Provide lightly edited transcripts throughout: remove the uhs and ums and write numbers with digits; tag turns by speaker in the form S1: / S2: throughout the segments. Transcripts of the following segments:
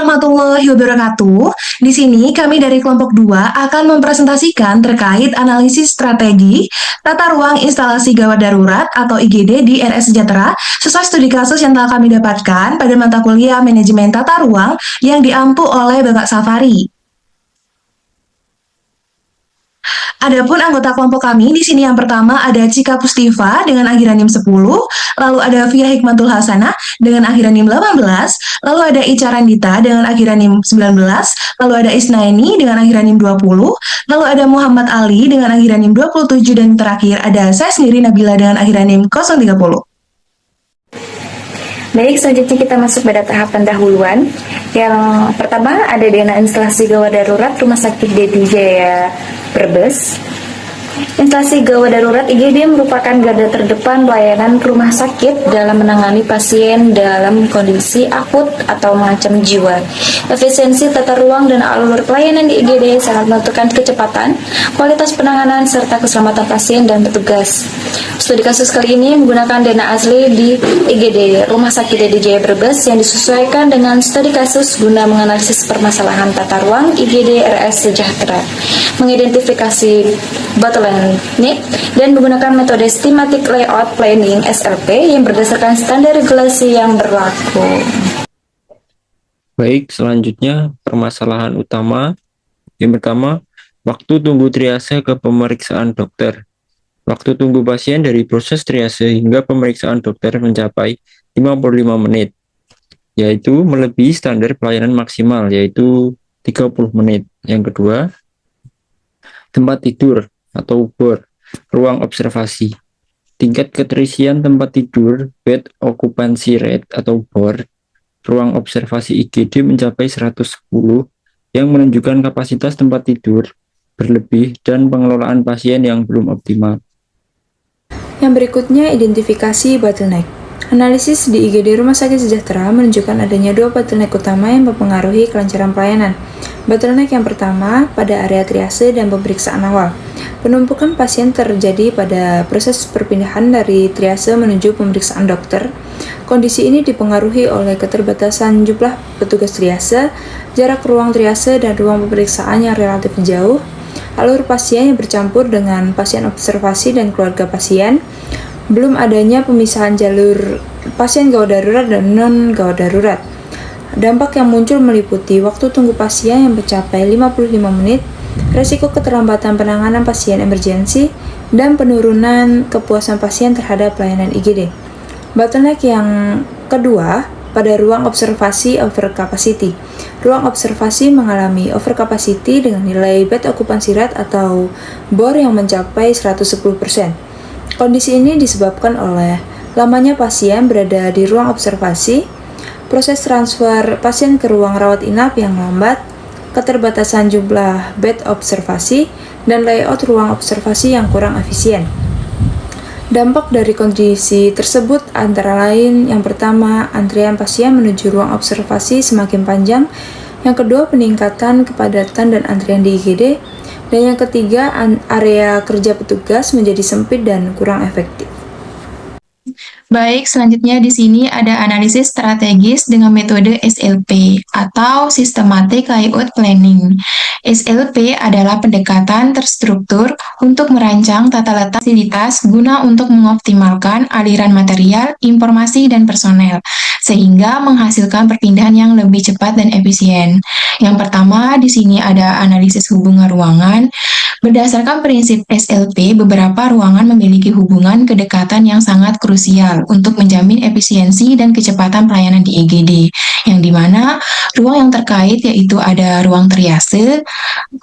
S1: warahmatullahi wabarakatuh. Di sini kami dari kelompok 2 akan mempresentasikan terkait analisis strategi tata ruang instalasi gawat darurat atau IGD di RS Sejahtera sesuai studi kasus yang telah kami dapatkan pada mata kuliah manajemen tata ruang yang diampu oleh Bapak Safari. Adapun anggota kelompok kami di sini yang pertama ada Cika Pustiva dengan akhiran NIM 10, lalu ada Via Hikmatul Hasanah dengan akhiran NIM 18, lalu ada Ica Randita dengan akhiran NIM 19, lalu ada Isnaini dengan akhiran NIM 20, lalu ada Muhammad Ali dengan akhiran NIM 27, dan terakhir ada saya sendiri Nabila dengan akhiran NIM 030.
S2: Baik, selanjutnya kita masuk pada tahap pendahuluan. Yang pertama ada dana instalasi gawat darurat Rumah Sakit Dedi Jaya Brebes. Instalasi gawat darurat IGD merupakan garda terdepan pelayanan rumah sakit dalam menangani pasien dalam kondisi akut atau mengancam jiwa. Efisiensi tata ruang dan alur pelayanan di IGD sangat menentukan kecepatan, kualitas penanganan, serta keselamatan pasien dan petugas. Studi kasus kali ini menggunakan dana asli di IGD Rumah Sakit Dedi Jaya Brebes yang disesuaikan dengan studi kasus guna menganalisis permasalahan tata ruang IGD RS Sejahtera, mengidentifikasi bottleneck, dan menggunakan metode Schematic Layout Planning (SLP) yang berdasarkan standar regulasi yang berlaku.
S3: Baik, selanjutnya permasalahan utama. Yang pertama, waktu tunggu triase ke pemeriksaan dokter. Waktu tunggu pasien dari proses triase hingga pemeriksaan dokter mencapai 55 menit, yaitu melebihi standar pelayanan maksimal, yaitu 30 menit. Yang kedua, tempat tidur atau BOR, ruang observasi. Tingkat keterisian tempat tidur, bed occupancy rate atau BOR, ruang observasi IGD mencapai 110, yang menunjukkan kapasitas tempat tidur berlebih dan pengelolaan pasien yang belum optimal.
S4: Yang berikutnya, identifikasi bottleneck. Analisis di IGD Rumah Sakit Sejahtera menunjukkan adanya dua bottleneck utama yang mempengaruhi kelancaran pelayanan. Bottleneck yang pertama pada area triase dan pemeriksaan awal. Penumpukan pasien terjadi pada proses perpindahan dari triase menuju pemeriksaan dokter. Kondisi ini dipengaruhi oleh keterbatasan jumlah petugas triase, jarak ruang triase dan ruang pemeriksaan yang relatif jauh, alur pasien yang bercampur dengan pasien observasi dan keluarga pasien, belum adanya pemisahan jalur pasien gawat darurat dan non-gawat darurat. Dampak yang muncul meliputi waktu tunggu pasien yang mencapai 55 menit, resiko keterlambatan penanganan pasien emergensi, dan penurunan kepuasan pasien terhadap pelayanan IGD. Bottleneck yang kedua pada ruang observasi overcapacity. Ruang observasi mengalami overcapacity dengan nilai bed occupancy rate atau BOR yang mencapai 110%. Kondisi ini disebabkan oleh lamanya pasien berada di ruang observasi, proses transfer pasien ke ruang rawat inap yang lambat, keterbatasan jumlah bed observasi, dan layout ruang observasi yang kurang efisien. Dampak dari kondisi tersebut antara lain yang pertama, antrian pasien menuju ruang observasi semakin panjang, yang kedua, peningkatan kepadatan dan antrian di IGD, dan yang ketiga, area kerja petugas menjadi sempit dan kurang efektif.
S1: Baik, selanjutnya di sini ada analisis strategis dengan metode SLP atau Systematic Layout Planning. SLP adalah pendekatan terstruktur untuk merancang tata letak fasilitas guna untuk mengoptimalkan aliran material, informasi, dan personel, sehingga menghasilkan perpindahan yang lebih cepat dan efisien. Yang pertama, di sini ada analisis hubungan ruangan. Berdasarkan prinsip SLP, beberapa ruangan memiliki hubungan kedekatan yang sangat krusial untuk menjamin efisiensi dan kecepatan pelayanan di IGD, yang dimana ruang yang terkait yaitu ada ruang triase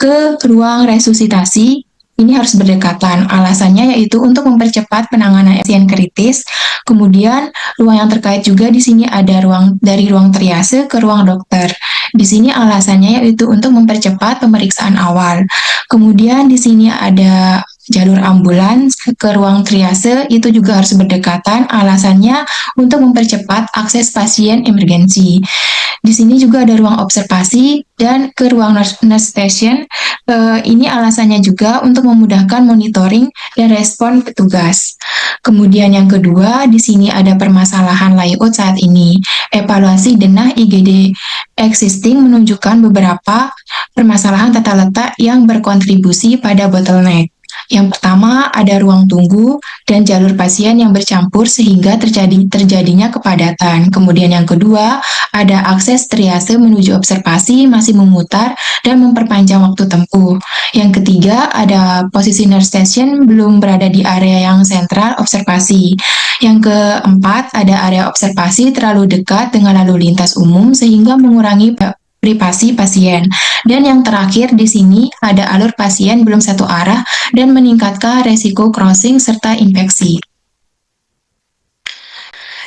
S1: ke ruang resusitasi. Ini harus berdekatan. Alasannya yaitu untuk mempercepat penanganan pasien kritis. Kemudian ruang yang terkait juga di sini ada ruang dari ruang triase ke ruang dokter. Di sini alasannya yaitu untuk mempercepat pemeriksaan awal. Kemudian di sini ada jalur ambulans ke ruang triase itu juga harus berdekatan, alasannya untuk mempercepat akses pasien emergensi. Di sini juga ada ruang observasi dan ke ruang nurse station. Ini alasannya juga untuk memudahkan monitoring dan respon petugas. Kemudian yang kedua, di sini ada permasalahan layout saat ini. Evaluasi denah IGD existing menunjukkan beberapa permasalahan tata letak yang berkontribusi pada bottleneck. Yang pertama, ada ruang tunggu dan jalur pasien yang bercampur sehingga terjadinya kepadatan. Kemudian yang kedua, ada akses triase menuju observasi masih memutar dan memperpanjang waktu tempuh. Yang ketiga, ada posisi nurse station belum berada di area yang sentral observasi. Yang keempat, ada area observasi terlalu dekat dengan lalu lintas umum sehingga mengurangi privasi pasien. Dan yang terakhir di sini ada alur pasien belum satu arah dan meningkatkan resiko crossing serta infeksi.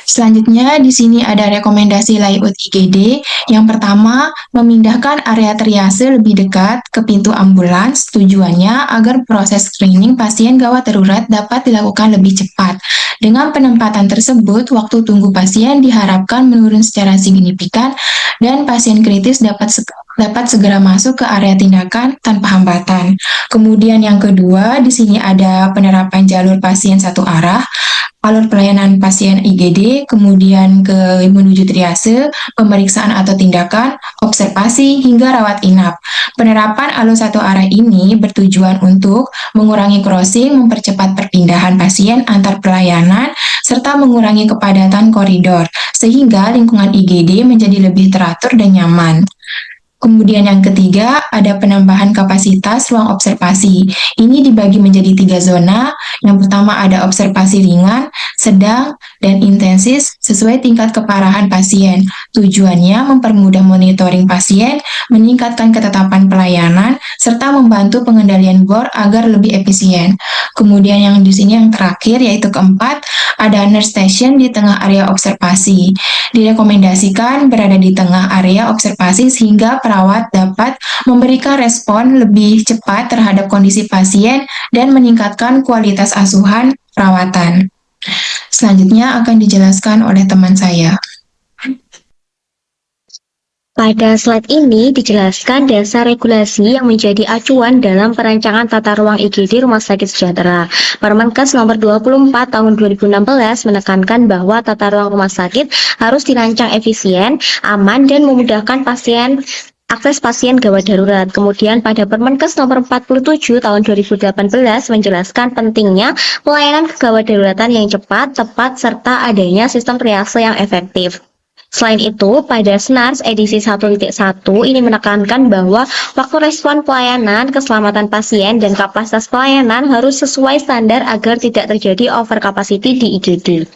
S1: Selanjutnya di sini ada rekomendasi layout IGD. Yang pertama, memindahkan area triase lebih dekat ke pintu ambulans. Tujuannya agar proses screening pasien gawat darurat dapat dilakukan lebih cepat. Dengan penempatan tersebut, waktu tunggu pasien diharapkan menurun secara signifikan dan pasien kritis dapat segera masuk ke area tindakan tanpa hambatan. Kemudian yang kedua, di sini ada penerapan jalur pasien satu arah, alur pelayanan pasien IGD, kemudian ke menuju triase, pemeriksaan atau tindakan, observasi, hingga rawat inap. Penerapan alur satu arah ini bertujuan untuk mengurangi crossing, mempercepat perpindahan pasien antar pelayanan, serta mengurangi kepadatan koridor, sehingga lingkungan IGD menjadi lebih teratur dan nyaman. Kemudian yang ketiga, ada penambahan kapasitas ruang observasi. Ini dibagi menjadi 3 zona. Yang pertama ada observasi ringan, sedang, dan intensif sesuai tingkat keparahan pasien. Tujuannya mempermudah monitoring pasien, meningkatkan ketetapan pelayanan, serta membantu pengendalian bor agar lebih efisien. Kemudian yang di sini yang terakhir yaitu keempat, ada nurse station di tengah area observasi. Direkomendasikan berada di tengah area observasi sehingga perawat dapat memberikan respon lebih cepat terhadap kondisi pasien dan meningkatkan kualitas asuhan perawatan. Selanjutnya akan dijelaskan oleh teman saya.
S5: Pada slide ini dijelaskan dasar regulasi yang menjadi acuan dalam perancangan tata ruang IGD Rumah Sakit Sejahtera. Permenkes nomor 24 tahun 2016 menekankan bahwa tata ruang rumah sakit harus dirancang efisien, aman, dan memudahkan akses pasien gawat darurat. Kemudian pada Permenkes nomor 47 tahun 2018 menjelaskan pentingnya pelayanan kegawat daruratan yang cepat, tepat, serta adanya sistem triase yang efektif. Selain itu, pada SNARS edisi 1.1 ini menekankan bahwa waktu respon pelayanan, keselamatan pasien, dan kapasitas pelayanan harus sesuai standar agar tidak terjadi over capacity di IGD.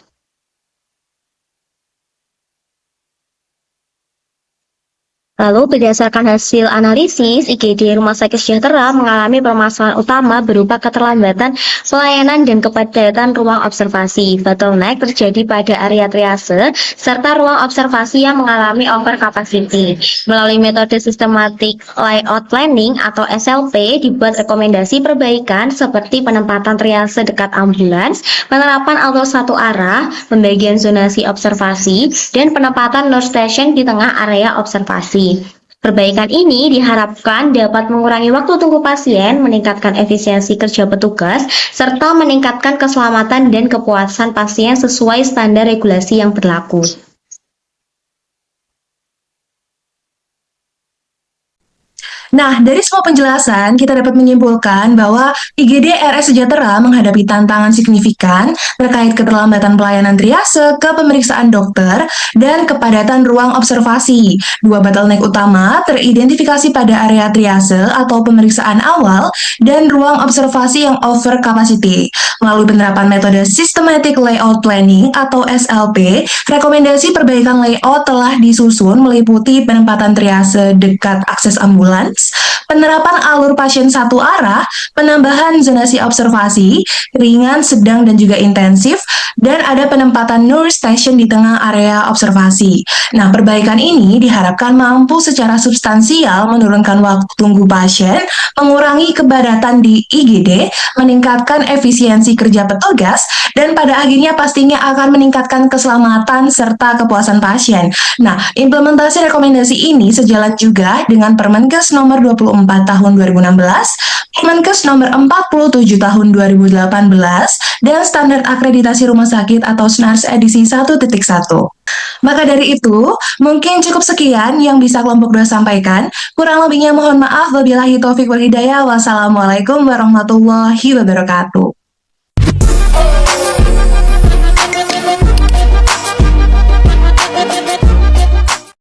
S5: Lalu berdasarkan hasil analisis, IGD Rumah Sakit Sejahtera mengalami permasalahan utama berupa keterlambatan pelayanan dan kepadatan ruang observasi. Bottleneck terjadi pada area triase, serta ruang observasi yang mengalami over capacity. Melalui metode Systematic Layout Planning atau SLP, dibuat rekomendasi perbaikan seperti penempatan triase dekat ambulans, penerapan alur satu arah, pembagian zonasi observasi, dan penempatan nurse station di tengah area observasi. Perbaikan ini diharapkan dapat mengurangi waktu tunggu pasien, meningkatkan efisiensi kerja petugas, serta meningkatkan keselamatan dan kepuasan pasien sesuai standar regulasi yang berlaku.
S6: Nah, dari semua penjelasan, kita dapat menyimpulkan bahwa IGD RS Sejahtera menghadapi tantangan signifikan terkait keterlambatan pelayanan triase ke pemeriksaan dokter dan kepadatan ruang observasi. Dua bottleneck utama teridentifikasi pada area triase atau pemeriksaan awal dan ruang observasi yang over capacity. Melalui penerapan metode Systematic Layout Planning atau SLP, rekomendasi perbaikan layout telah disusun meliputi penempatan triase dekat akses ambulans, medis, penerapan alur pasien satu arah, penambahan zonasi observasi, ringan, sedang, dan juga intensif, dan ada penempatan nurse station di tengah area observasi. Nah, perbaikan ini diharapkan mampu secara substansial menurunkan waktu tunggu pasien, mengurangi kepadatan di IGD, meningkatkan efisiensi kerja petugas, dan pada akhirnya pastinya akan meningkatkan keselamatan serta kepuasan pasien. Nah, implementasi rekomendasi ini sejalan juga dengan Permenkes nomor 24 tahun 2016, Permenkes nomor 47 tahun 2018, dan standar akreditasi rumah sakit atau SNARS edisi 1.1. Maka dari itu, mungkin cukup sekian yang bisa kelompok 2 sampaikan. Kurang lebihnya mohon maaf. Wabillahi taufiq wal hidayah. Wassalamualaikum warahmatullahi wabarakatuh.